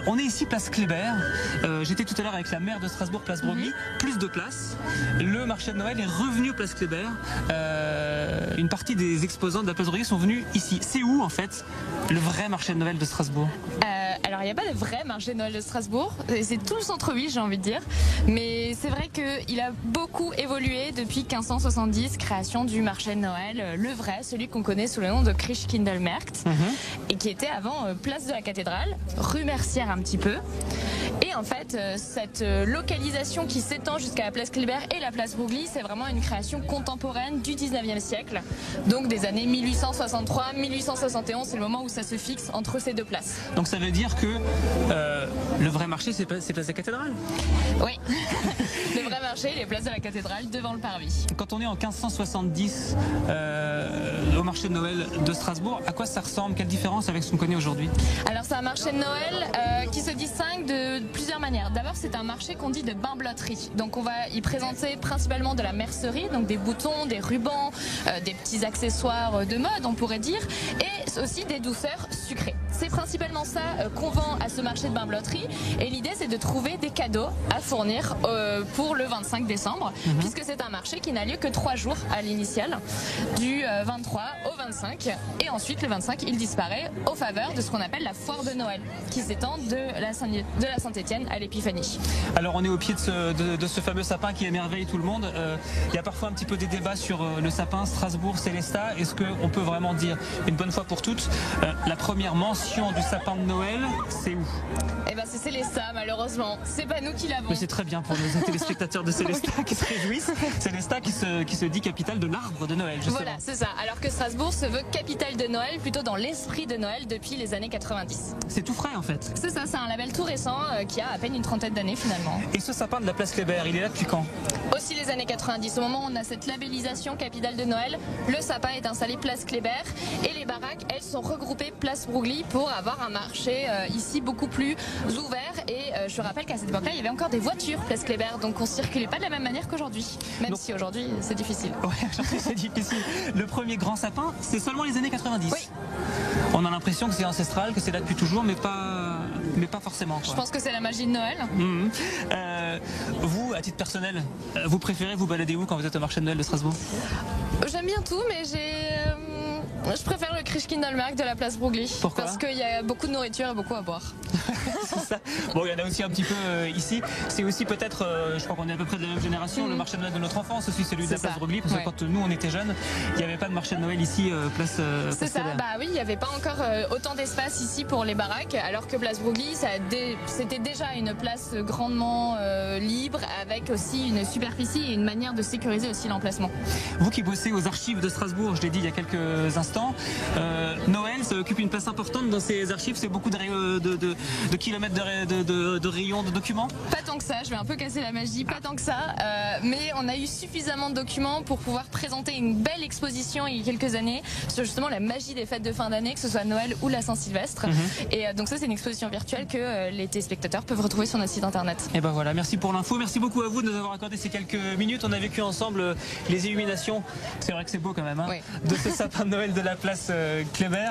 On est ici place Kléber, j'étais tout à l'heure avec la maire de Strasbourg, place Broglie, plus de place. Le marché de Noël est revenu place Kléber. Une partie des exposants de la place Broglie sont venus ici. C'est où en fait le vrai marché de Noël de Strasbourg? Alors il n'y a pas de vrai marché de Noël de Strasbourg, c'est tout le centre-ville j'ai envie de dire, mais c'est vrai qu'il a beaucoup évolué depuis 1570, création du marché de Noël, le vrai, celui qu'on connaît sous le nom de Christkindlmarkt, et qui était avant place de la cathédrale, rue Mercière un petit peu. Et en fait, cette localisation qui s'étend jusqu'à la place Kléber et la place Broglie, c'est vraiment une création contemporaine du 19e siècle. Donc des années 1863-1871, c'est le moment où ça se fixe entre ces deux places. Donc ça veut dire que le vrai marché, c'est place de la cathédrale? Oui, le vrai marché, il est place de la cathédrale devant le parvis. Quand on est en 1570 au marché de Noël de Strasbourg, à quoi ça ressemble? Quelle différence avec ce qu'on connaît aujourd'hui? Alors c'est un marché de Noël qui se distingue de plusieurs manières. D'abord c'est un marché qu'on dit de bain-blotterie. Donc on va y présenter principalement de la mercerie, donc des boutons, des rubans, des petits accessoires de mode on pourrait dire, et aussi des douceurs sucrées. C'est principalement ça qu'on vend à ce marché de bain-blotterie, et l'idée c'est de trouver des cadeaux à fournir pour le 25 décembre, puisque c'est un marché qui n'a lieu que 3 jours à l'initiale, du 23 au 25, et ensuite le 25 il disparaît aux faveurs de ce qu'on appelle la foire de Noël, qui s'étend de la Saint-Étienne à l'Épiphanie. Alors on est au pied de ce fameux sapin qui émerveille tout le monde. Il y a parfois un petit peu des débats sur le sapin Strasbourg Célestat. Est-ce qu'on peut vraiment dire une bonne fois pour toutes la première mention du sapin de Noël, c'est où? Eh ben c'est Célestat malheureusement, c'est pas nous qui l'avons. Mais c'est très bien pour nos téléspectateurs de Célestat qui se réjouissent. Célestat qui se dit capitale de l'arbre de Noël justement. Voilà, c'est ça. Alors que Strasbourg se veut capitale de Noël, plutôt dans l'esprit de Noël depuis les années 90. C'est tout frais en fait. C'est ça, c'est un label tout récent qui a à peine une trentaine d'années finalement. Et ce sapin de la place Kléber, il est là depuis quand? Aussi les années 90. Au moment où on a cette labellisation capitale de Noël, le sapin est installé place Kléber et les baraques, elles, sont regroupées place Broglie pour avoir un marché ici beaucoup plus ouvert. Et je rappelle qu'à cette époque-là, il y avait encore des voitures place Kléber, donc on circulait pas de la même manière qu'aujourd'hui. Même si aujourd'hui, c'est difficile. Ouais, aujourd'hui c'est difficile. Le premier grand sapin, c'est seulement les années 90. Oui. On a l'impression que c'est ancestral, que c'est là depuis toujours, mais pas forcément. Quoi. Je pense que c'est la magie de Noël. Vous, à titre personnel, vous préférez vous balader où quand vous êtes au marché de Noël de Strasbourg? J'aime bien tout, mais je préfère le Christkindlmarkt de la place Broglie. Pourquoi? Parce qu'il y a beaucoup de nourriture et beaucoup à boire. C'est ça. Bon, il y en a aussi un petit peu ici. C'est aussi peut-être, je crois qu'on est à peu près de la même génération, le marché de Noël de notre enfance, aussi celui de la place Broglie, parce que quand nous on était jeunes, il n'y avait pas de marché de Noël ici, place C'est ça, Kléber. bah oui, il n'y avait pas encore autant d'espace ici pour les baraques, alors que place Broglie, c'était déjà une place grandement libre, avec aussi une superficie et une manière de sécuriser aussi l'emplacement. Vous qui bossez aux archives de Strasbourg, je l'ai dit il y a quelques instants, Noël, ça occupe une place importante dans ces archives, c'est beaucoup de kilomètres de rayons de documents? Pas tant que ça, je vais un peu casser la magie, pas tant que ça, mais on a eu suffisamment de documents pour pouvoir présenter une belle exposition il y a quelques années sur justement la magie des fêtes de fin d'année, que ce soit Noël ou la Saint-Sylvestre. Et donc ça c'est une exposition virtuelle que les téléspectateurs peuvent retrouver sur notre site internet. Et ben voilà, merci pour l'info, merci beaucoup à vous de nous avoir accordé ces quelques minutes. On a vécu ensemble les illuminations, c'est vrai que c'est beau quand même, hein, de ce sapin de Noël de la place Kléber.